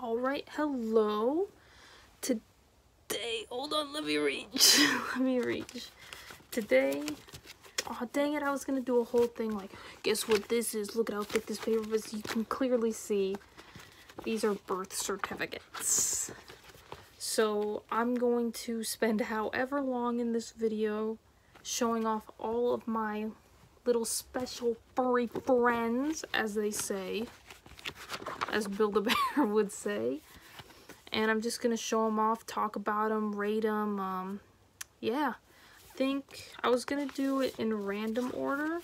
Alright, hello. Today, hold on, let me reach. Today, oh dang it, I was gonna do a whole thing like, guess what this is? Look at how thick this paper is. You can clearly see these are birth certificates. So I'm going to spend however long in this video showing off all of my little special furry friends, as they say, as Build-A-Bear would say. And I'm just gonna show them off, talk about them, rate them. Yeah, I think I was gonna do it in random order,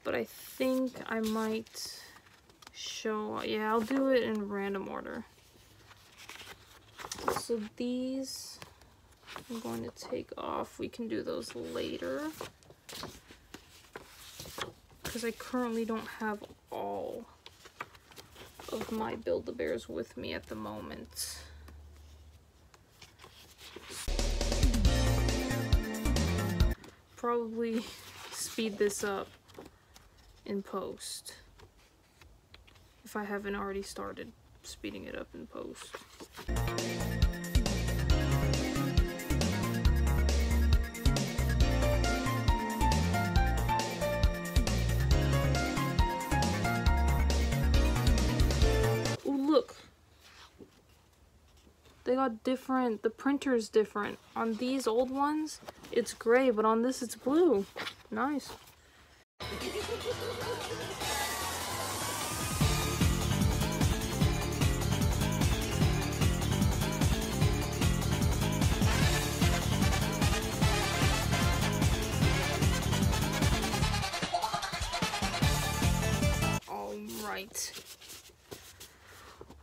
but I think I might show, yeah, I'll do it in random order. So these I'm going to take off. We can do those later because I currently don't have all of my Build-A-Bears with me at the moment. Probably speed this up in post if I haven't already started speeding it up in post. Look, they got different, the printer's different. On these old ones, it's gray, but on this, it's blue. Nice. All right.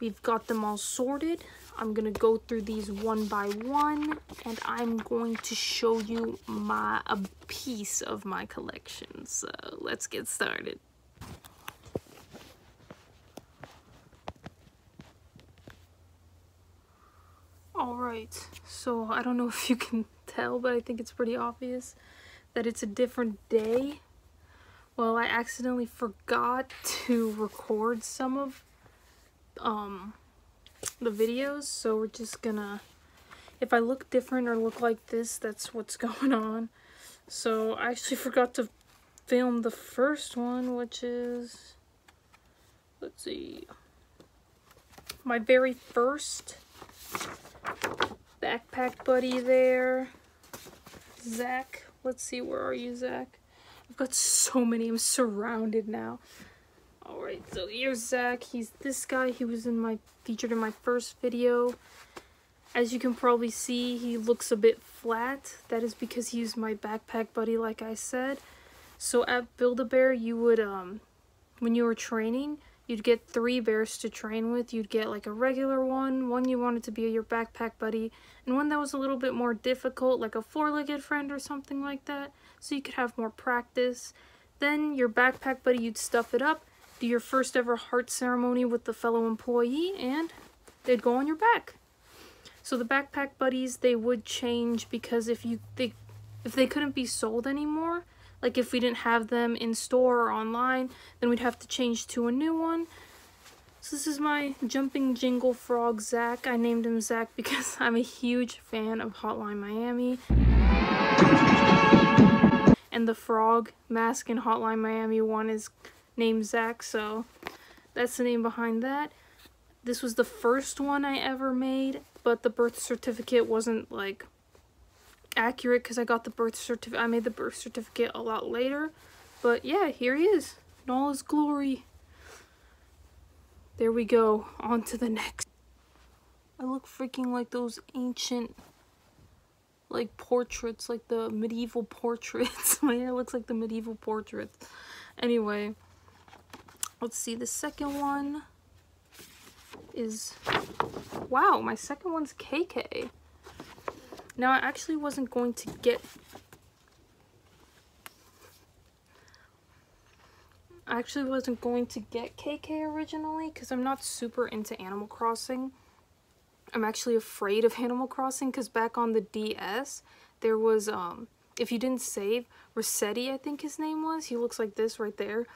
We've got them all sorted. I'm gonna go through these one by one, and I'm going to show you a piece of my collection. So let's get started. All right, so I don't know if you can tell, but I think it's pretty obvious that it's a different day. Well, I accidentally forgot to record some of the videos, so we're just gonna, if I look different or look like this, that's what's going on. So I actually forgot to film the first one, which is, let's see, my very first backpack buddy there, Zach. Let's see, where are you, Zach? I've got so many, I'm surrounded now. Alright, so here's Zach. He's this guy. He was featured in my first video. As you can probably see, he looks a bit flat. That is because he's my backpack buddy, like I said. So at Build-A-Bear, you would, when you were training, you'd get 3 bears to train with. You'd get like a regular one you wanted to be your backpack buddy, and one that was a little bit more difficult, like a 4-legged friend or something like that, so you could have more practice. Then your backpack buddy, you'd stuff it up, do your first ever heart ceremony with the fellow employee, and they'd go on your back. So the backpack buddies, they would change because if they couldn't be sold anymore, like if we didn't have them in store or online, then we'd have to change to a new one. So this is my jumping jingle frog, Zach. I named him Zach because I'm a huge fan of Hotline Miami. And the frog mask in Hotline Miami 1 is named Zach, so that's the name behind that. This was the first one I ever made, but the birth certificate wasn't like accurate because I got the birth certificate. I made the birth certificate a lot later, but yeah, here he is in all his glory. There we go, on to the next. I look freaking like those ancient like portraits, like the medieval portraits. My hair looks like the medieval portraits. Anyway, let's see, the second one is, wow, my second one's KK. Now, I actually wasn't going to get, KK originally because I'm not super into Animal Crossing. I'm actually afraid of Animal Crossing because back on the DS, there was, if you didn't save, Rossetti, I think his name was, he looks like this right there.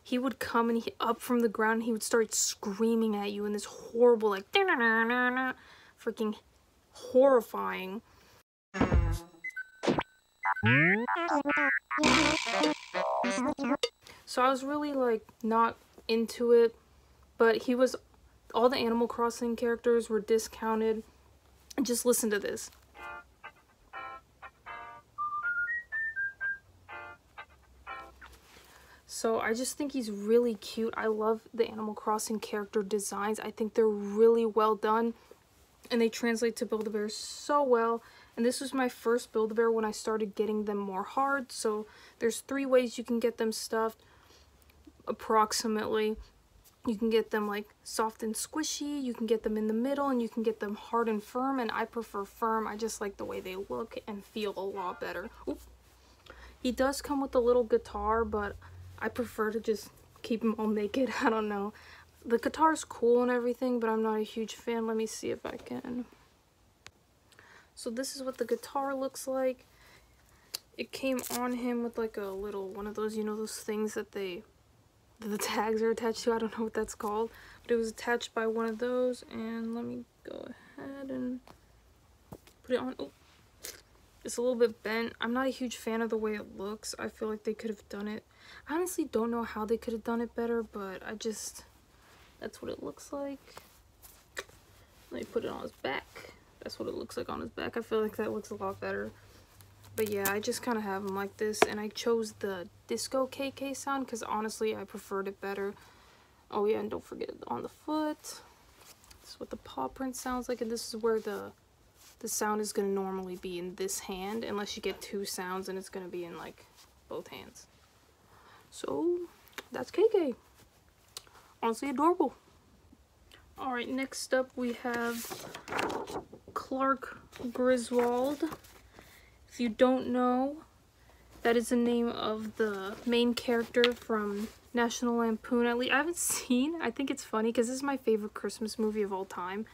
he would come and up from the ground and he would start screaming at you in this horrible, like, freaking horrifying. So I was really, like, not into it, but all the Animal Crossing characters were discounted. And just listen to this. So I just think he's really cute. I love the Animal Crossing character designs. I think they're really well done, and they translate to Build-A-Bear so well. And this was my first Build-A-Bear when I started getting them more hard. So there's 3 ways you can get them stuffed, approximately. You can get them like soft and squishy, you can get them in the middle, and you can get them hard and firm, and I prefer firm. I just like the way they look and feel a lot better. Oop. He does come with a little guitar, but I prefer to just keep him all naked. I don't know. The guitar's cool and everything, but I'm not a huge fan. Let me see if I can. So this is what the guitar looks like. It came on him with like a little one of those, you know, those things that the tags are attached to. I don't know what that's called, but it was attached by one of those. And let me go ahead and put it on. Oh, it's a little bit bent. I'm not a huge fan of the way it looks. I feel like they could have done it. I honestly don't know how they could have done it better, but that's what it looks like. Let me put it on his back. That's what it looks like on his back. I feel like that looks a lot better. But yeah, I just kind of have him like this, and I chose the disco KK sound because honestly I preferred it better. Oh yeah, and don't forget on the foot. This is what the paw print sounds like, and this is where the sound is going to normally be in this hand, unless you get 2 sounds and it's going to be in like both hands. So that's KK. Honestly adorable. Alright, next up we have Clark Griswold. If you don't know, that is the name of the main character from National Lampoon. At least I haven't seen, I think it's funny because this is my favorite Christmas movie of all time.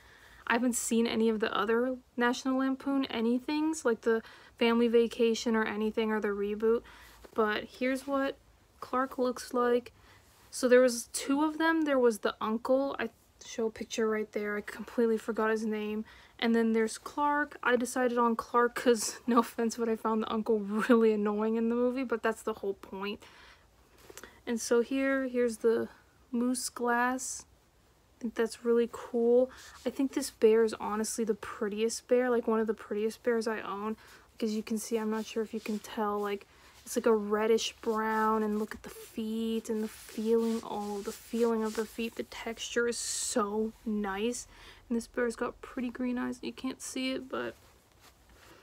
I haven't seen any of the other National Lampoon anythings, like the Family Vacation or anything, or the reboot. But here's what Clark looks like. So there was 2 of them. There was the uncle. I show a picture right there. I completely forgot his name. And then there's Clark. I decided on Clark because, no offense, but I found the uncle really annoying in the movie, but that's the whole point. And so here's the moose glass. I think that's really cool. I think this bear is honestly the prettiest bear, like one of the prettiest bears I own. Because you can see, I'm not sure if you can tell, like it's like a reddish brown, and look at the feet and the feeling. Oh, the feeling of the feet, the texture is so nice. And this bear's got pretty green eyes. You can't see it, but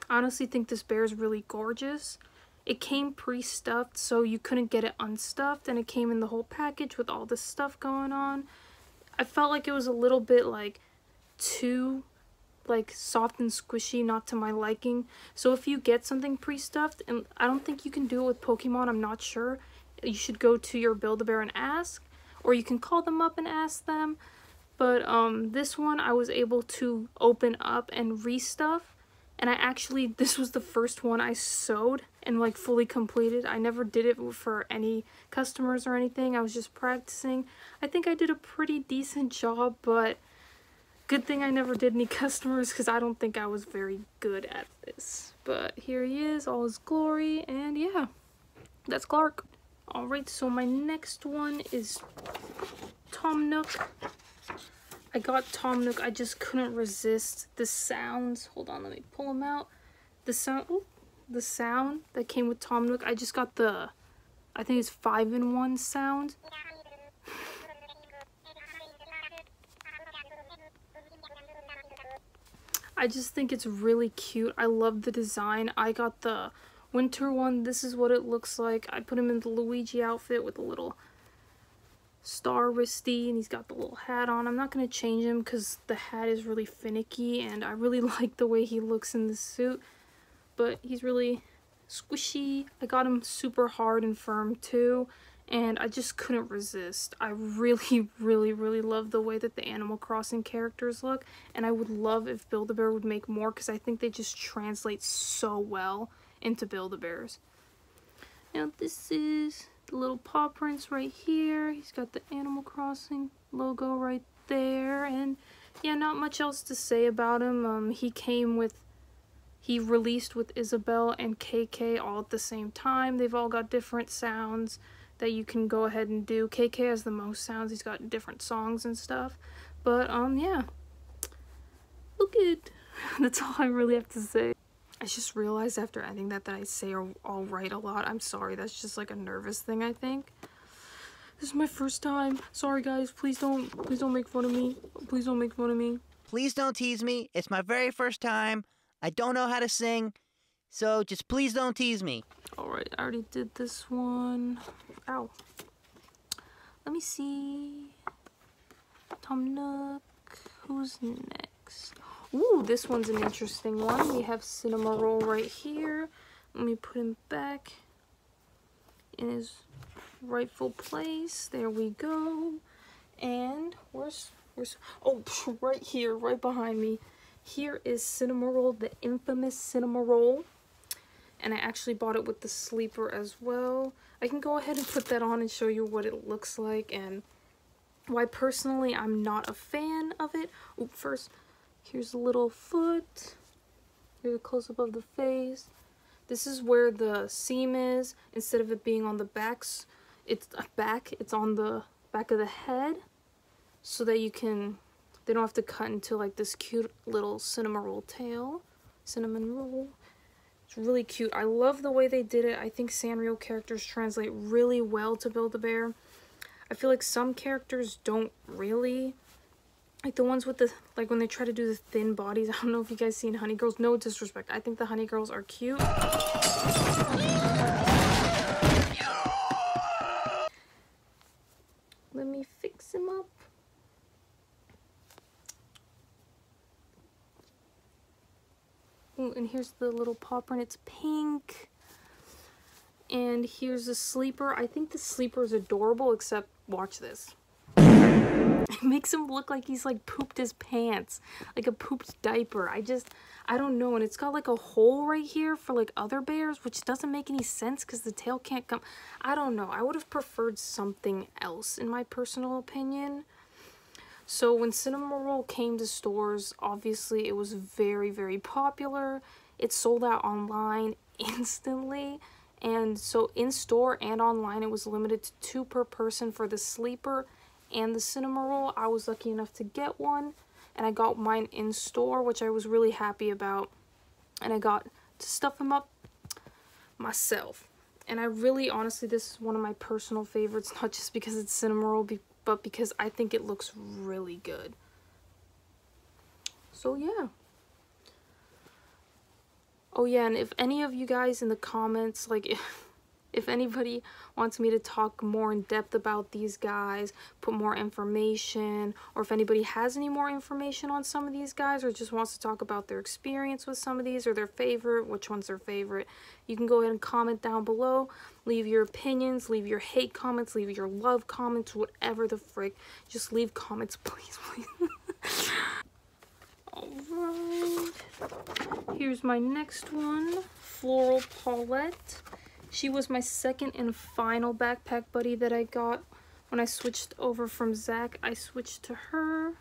I honestly think this bear is really gorgeous. It came pre-stuffed, so you couldn't get it unstuffed, and it came in the whole package with all this stuff going on. I felt like it was a little bit like too like soft and squishy, not to my liking. So if you get something pre-stuffed, and I don't think you can do it with Pokemon, I'm not sure, you should go to your Build-A-Bear and ask, or you can call them up and ask them. But this one I was able to open up and restuff, and this was the first one I sewed and like fully completed. I never did it for any customers or anything. I was just practicing. I think I did a pretty decent job, but good thing I never did any customers because I don't think I was very good at this. But here he is, all his glory, and yeah, that's Clark. Alright, so my next one is Tom Nook. I got Tom Nook. I just couldn't resist the sounds. Hold on, let me pull them out. The sound that came with Tom Nook. I just got the, I think it's 5-in-1 sound. I just think it's really cute. I love the design. I got the winter one. This is what it looks like. I put him in the Luigi outfit with a little star wristy, and he's got the little hat on. I'm not going to change him because the hat is really finicky, and I really like the way he looks in the suit, but he's really squishy. I got him super hard and firm too, and I just couldn't resist. I really, really, really love the way that the Animal Crossing characters look, and I would love if Build-A-Bear would make more because I think they just translate so well into Build-A-Bears. Now this is the little paw prints right here. He's got the Animal Crossing logo right there. And yeah, not much else to say about him. He released with Isabelle and KK all at the same time. They've all got different sounds that you can go ahead and do. KK has the most sounds. He's got different songs and stuff. But yeah, look it. That's all I really have to say. I just realized after ending that I say all right a lot. I'm sorry. That's just like a nervous thing, I think. This is my first time. Sorry guys. Please don't make fun of me. Please don't make fun of me. Please don't tease me. It's my very first time. I don't know how to sing. So just please don't tease me. Alright, I already did this one. Ow. Let me see. Tom Nook. Who's next? Ooh, this one's an interesting one. We have Cinnamoroll right here. Let me put him back in his rightful place. There we go. And where's oh, right here, right behind me. Here is Cinnamoroll, the infamous Cinnamoroll. And I actually bought it with the sleeper as well. I can go ahead and put that on and show you what it looks like and why personally I'm not a fan of it. Oop, first, here's a little foot. Here's a close-up of the face. This is where the seam is. Instead of it being on the backs, it's on the back of the head, so that they don't have to cut into like this cute little Cinnamoroll tail. Cinnamon roll. It's really cute. I love the way they did it. I think Sanrio characters translate really well to Build-A-Bear. I feel like some characters don't really. Like the ones with the, like when they try to do the thin bodies. I don't know if you guys seen Honey Girls. No disrespect. I think the Honey Girls are cute. Let me fix him up. Ooh, and here's the little paw print. It's pink. And here's a sleeper. I think the sleeper is adorable, except watch this. It makes him look like he's like pooped his pants, like a pooped diaper. I don't know. And it's got like a hole right here for like other bears, which doesn't make any sense because the tail can't come. I don't know. I would have preferred something else in my personal opinion. So when Cinnamoroll came to stores, obviously it was very, very popular. It sold out online instantly. And so in store and online, it was limited to 2 per person for the sleeper and the Cinnamoroll. I was lucky enough to get one, and I got mine in store, which I was really happy about. And I got to stuff him up myself. And I really, honestly, this is one of my personal favorites, not just because it's Cinnamoroll, but because I think it looks really good. So yeah. Oh yeah, and if any of you guys in the comments, like if anybody wants me to talk more in depth about these guys, put more information, or if anybody has any more information on some of these guys, or just wants to talk about their experience with some of these, or their favorite, which one's their favorite, you can go ahead and comment down below. Leave your opinions, leave your hate comments, leave your love comments, whatever the frick. Just leave comments, please, please. Alright, here's my next one, Floral Paulette. She was my second and final backpack buddy that I got when I switched over from Zach. I switched to her.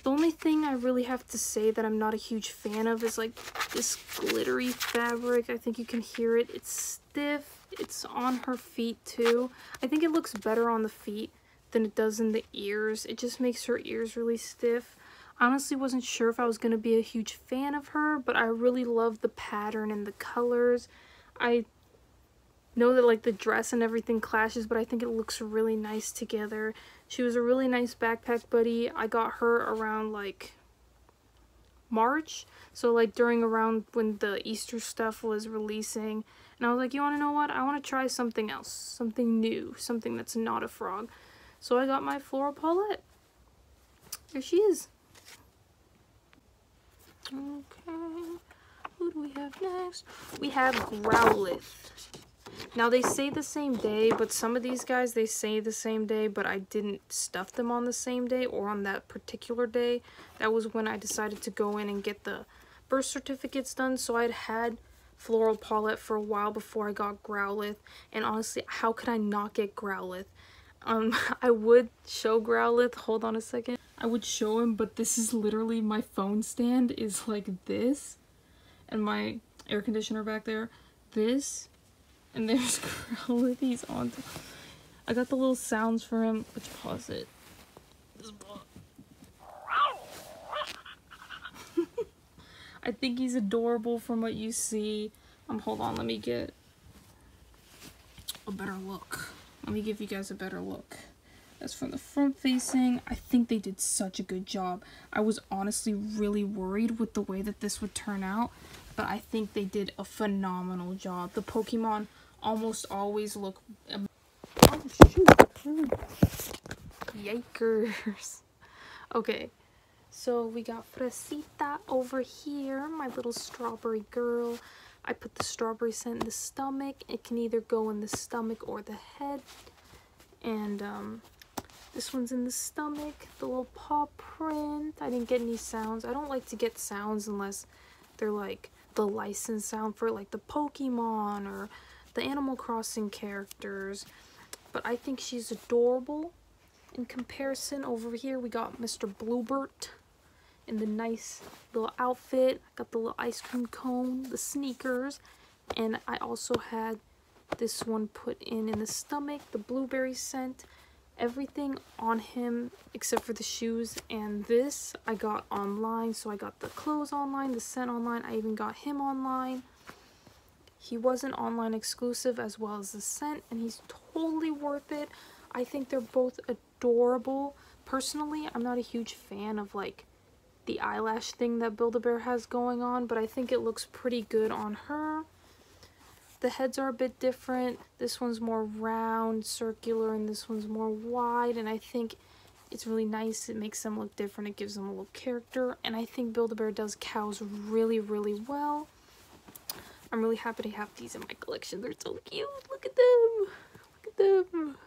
The only thing I really have to say that I'm not a huge fan of is like this glittery fabric. I think you can hear it. It's stiff. It's on her feet too. I think it looks better on the feet than it does in the ears. It just makes her ears really stiff. I honestly wasn't sure if I was going to be a huge fan of her, but I really love the pattern and the colors. I know that like the dress and everything clashes, but I think it looks really nice together. She was a really nice backpack buddy. I got her around like March, so like around when the Easter stuff was releasing, and I was like, you want to know what? I want to try something else, something new, something that's not a frog. So I got my Floral Paulette. There she is. Okay, who do we have next? We have Growlithe. Now they say the same day, but some of these guys, they say the same day, but I didn't stuff them on the same day or on that particular day. That was when I decided to go in and get the birth certificates done. So I'd had floral palette for a while before I got Growlithe, and honestly, how could I not get Growlithe? I would show Growlithe, hold on a second. I would show him, but this is literally my phone stand is like this, and my air conditioner back there, this, and there's Growlithe, he's on. I got the little sounds for him. Let's pause it. I think he's adorable from what you see. Hold on, let me get a better look. Let me give you guys a better look. That's from the front facing. I think they did such a good job. I was honestly really worried with the way that this would turn out, but I think they did a phenomenal job. The Pokemon almost always look... Oh, shoot. Yikers. Okay. So we got Fresita over here, my little strawberry girl. I put the strawberry scent in the stomach. It can either go in the stomach or the head. And this one's in the stomach, the little paw print. I didn't get any sounds. I don't like to get sounds unless they're like the licensed sound for like the Pokemon or the Animal Crossing characters. But I think she's adorable. In comparison, over here we got Mr. Bluebert in the nice little outfit. I got the little ice cream cone, the sneakers, and I also had this one put in the stomach, the blueberry scent. Everything on him except for the shoes, and this I got online. So I got the clothes online, the scent online, I even got him online. He was an online exclusive as well as the scent, and he's totally worth it. I think they're both adorable. Personally, I'm not a huge fan of like the eyelash thing that Build-A-Bear has going on, but I think it looks pretty good on her. The heads are a bit different. This one's more round, circular, and this one's more wide, and I think it's really nice. It makes them look different. It gives them a little character, and I think Build-A-Bear does cows really, really well. I'm really happy to have these in my collection. They're so cute. Look at them. Look at them.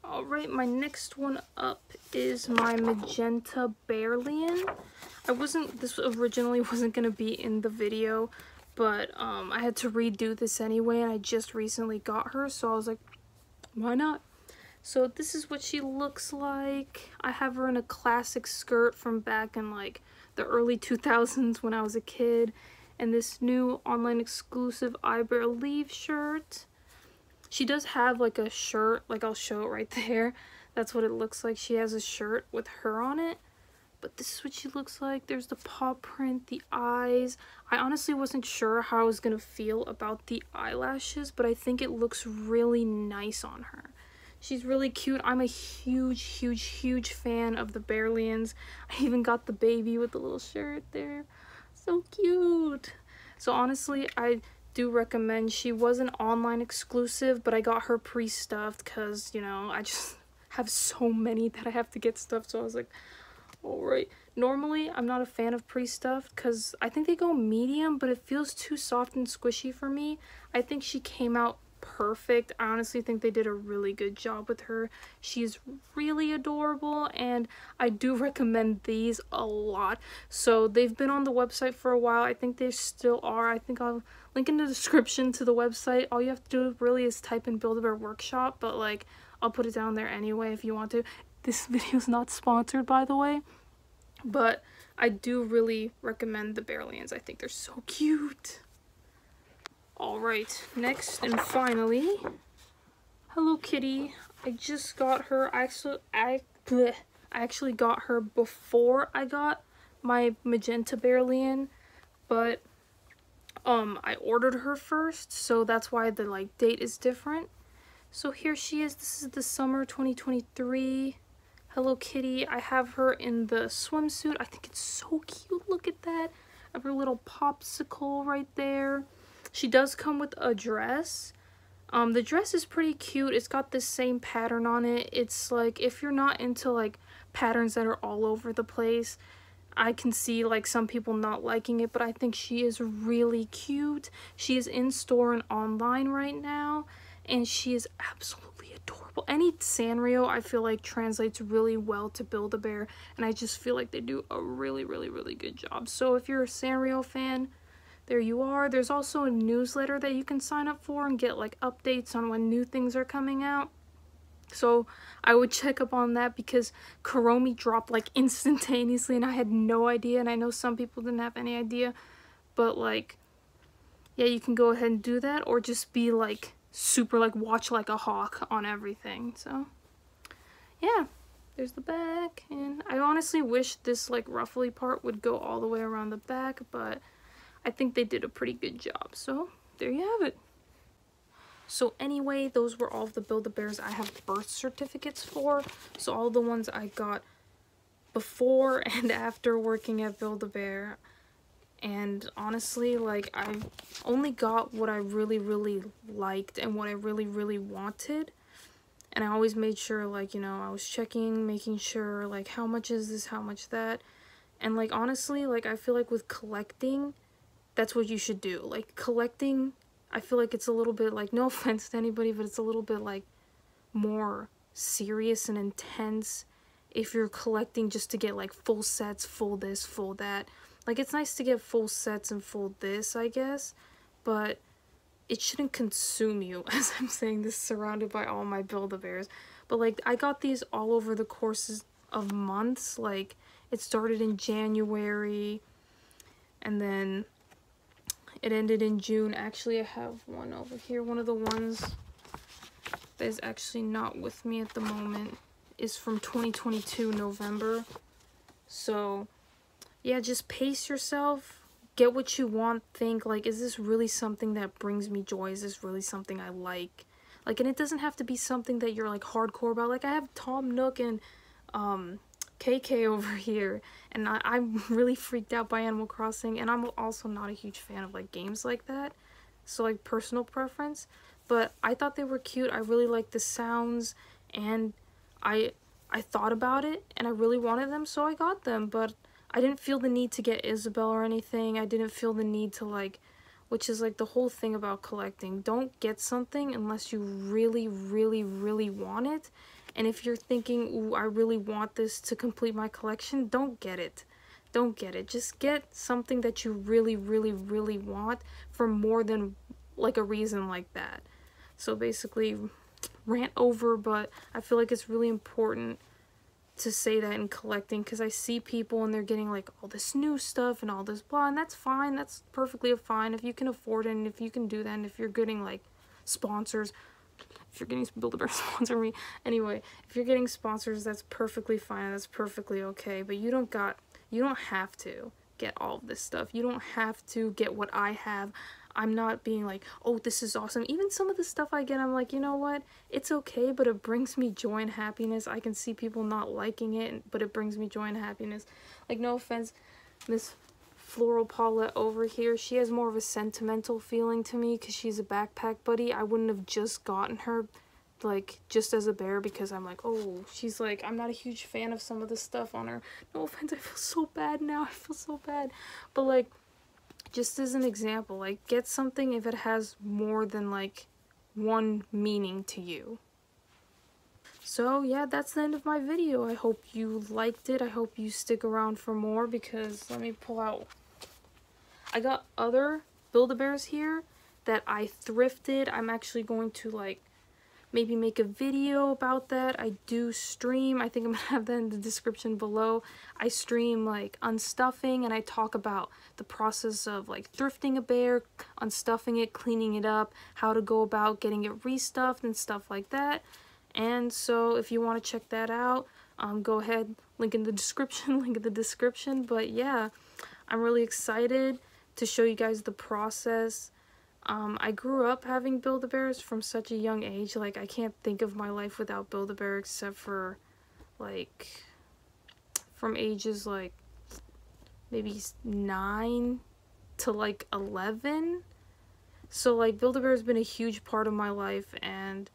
Alright, my next one up is my magenta Bearlian. This originally wasn't going to be in the video, but I had to redo this anyway, and I just recently got her, so I was like, why not? So this is what she looks like. I have her in a classic skirt from back in like the early 2000s when I was a kid, and this new online exclusive Bear Leaf shirt. She does have like a shirt, like I'll show it right there. That's what it looks like. She has a shirt with her on it. But this is what she looks like. There's the paw print, the eyes. I honestly wasn't sure how I was going to feel about the eyelashes, but I think it looks really nice on her. She's really cute. I'm a huge, huge, huge fan of the Bearlians. I even got the baby with the little shirt there. So cute. So honestly, I do recommend. She was an online exclusive, but I got her pre-stuffed because, you know, I just have so many that I have to get stuffed, so I was like, alright. Normally I'm not a fan of pre-stuffed because I think they go medium, but it feels too soft and squishy for me. I think she came out perfect. I honestly think they did a really good job with her. She's really adorable, and I do recommend these a lot. So they've been on the website for a while. I think they still are. I think I'll link in the description to the website. All you have to do really is type in Build-A-Bear Workshop, but like I'll put it down there anyway if you want to. This video is not sponsored, by the way, but I do really recommend the Bearlians. I think they're so cute. Alright, next and finally, Hello Kitty. I just got her. I actually got her before I got my magenta Bearlian, but I ordered her first, so that's why the like date is different. So here she is. This is the summer 2023 Hello Kitty. I have her in the swimsuit. I think it's so cute. Look at that. I have her little popsicle right there. She does come with a dress. The dress is pretty cute. It's got this same pattern on it. It's like, if you're not into like patterns that are all over the place, I can see like some people not liking it, but I think she is really cute. She is in store and online right now, and she is absolutely adorable. Any Sanrio I feel like translates really well to Build-A-Bear, and I just feel like they do a really, really, really good job. So if you're a Sanrio fan, there you are. There's also a newsletter that you can sign up for and get like updates on when new things are coming out. So I would check up on that because Kaomoji dropped like instantaneously and I had no idea, and I know some people didn't have any idea, but like, yeah, you can go ahead and do that, or just be like super like watch like a hawk on everything. So yeah, there's the back, and I honestly wish this like ruffly part would go all the way around the back, but I think they did a pretty good job. So there you have it. So anyway, those were all of the Build-A-Bears I have birth certificates for. So all the ones I got before and after working at Build-A-Bear. And honestly, like, I only got what I really, really liked and what I really, really wanted. And I always made sure, like, you know, I was checking, making sure, like, how much is this, how much that. And, like, honestly, like, I feel like with collecting, that's what you should do. Like, collecting, I feel like it's a little bit, like, no offense to anybody, but it's a little bit, like, more serious and intense if you're collecting just to get, like, full sets, full this, full that. Like, it's nice to get full sets and full this, I guess, but it shouldn't consume you, as I'm saying this, surrounded by all my Build-A-Bears. But, like, I got these all over the courses of months. Like, it started in January, and then it ended in June. Actually, I have one over here. One of the ones that is actually not with me at the moment is from 2022 November. So yeah, just pace yourself, get what you want, think, like, is this really something that brings me joy? Is this really something I like? Like, and it doesn't have to be something that you're, like, hardcore about. Like, I have Tom Nook and, KK over here, and I'm really freaked out by Animal Crossing, and I'm also not a huge fan of, like, games like that. So, like, personal preference. But I thought they were cute. I really liked the sounds, and I thought about it, and I really wanted them, so I got them. But I didn't feel the need to get Isabel or anything. I didn't feel the need to, like, which is, like, the whole thing about collecting. Don't get something unless you really, really, really want it. And if you're thinking, ooh, I really want this to complete my collection, don't get it. Don't get it. Just get something that you really, really, really want for more than, like, a reason like that. So basically, rant over, but I feel like it's really important to say that in collecting, because I see people and they're getting like all this new stuff and all this blah, and that's fine. That's perfectly fine if you can afford it and if you can do that, and if you're getting like sponsors, if you're getting Build-A-Bear sponsor me, anyway, if you're getting sponsors, that's perfectly fine, that's perfectly okay. But you don't have to get all of this stuff. You don't have to get what I have. I'm not being like, oh, this is awesome. Even some of the stuff I get, I'm like, you know what? It's okay, but it brings me joy and happiness. I can see people not liking it, but it brings me joy and happiness. Like, no offense, Miss Floral Paulette over here, she has more of a sentimental feeling to me because she's a backpack buddy. I wouldn't have just gotten her, like, just as a bear because I'm like, oh, she's like, I'm not a huge fan of some of the stuff on her. No offense, I feel so bad now. I feel so bad. But, like, just as an example, like, get something if it has more than, like, one meaning to you. So, yeah, that's the end of my video. I hope you liked it. I hope you stick around for more because, let me pull out. I got other Build-A-Bears here that I thrifted. I'm actually going to, like, maybe make a video about that. I do stream. I think I'm gonna have that in the description below. I stream like unstuffing, and I talk about the process of like thrifting a bear, unstuffing it, cleaning it up, how to go about getting it restuffed and stuff like that. And so if you want to check that out, go ahead, link in the description. But yeah, I'm really excited to show you guys the process. I grew up having Build-A-Bears from such a young age. Like, I can't think of my life without Build-A-Bear except for, like, from ages, like, maybe 9 to, like, 11. So, like, Build-A-Bear has been a huge part of my life, and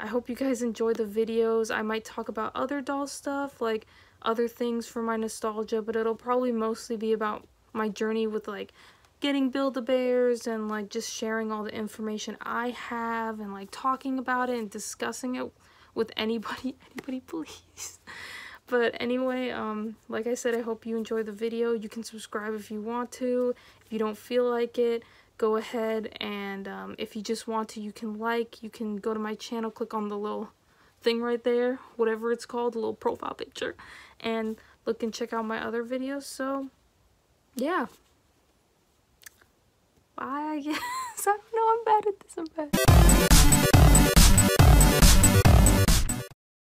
I hope you guys enjoy the videos. I might talk about other doll stuff, like, other things for my nostalgia, but it'll probably mostly be about my journey with, like, getting Build-A-Bears and like just sharing all the information I have and like talking about it and discussing it with anybody please. But anyway, like I said, I hope you enjoyed the video. You can subscribe if you want to. If you don't feel like it, go ahead, and if you just want to, you can go to my channel, click on the little thing right there, whatever it's called, the little profile picture, and look and check out my other videos. So yeah, bye, I guess. I don't know, I'm bad at this, I'm bad.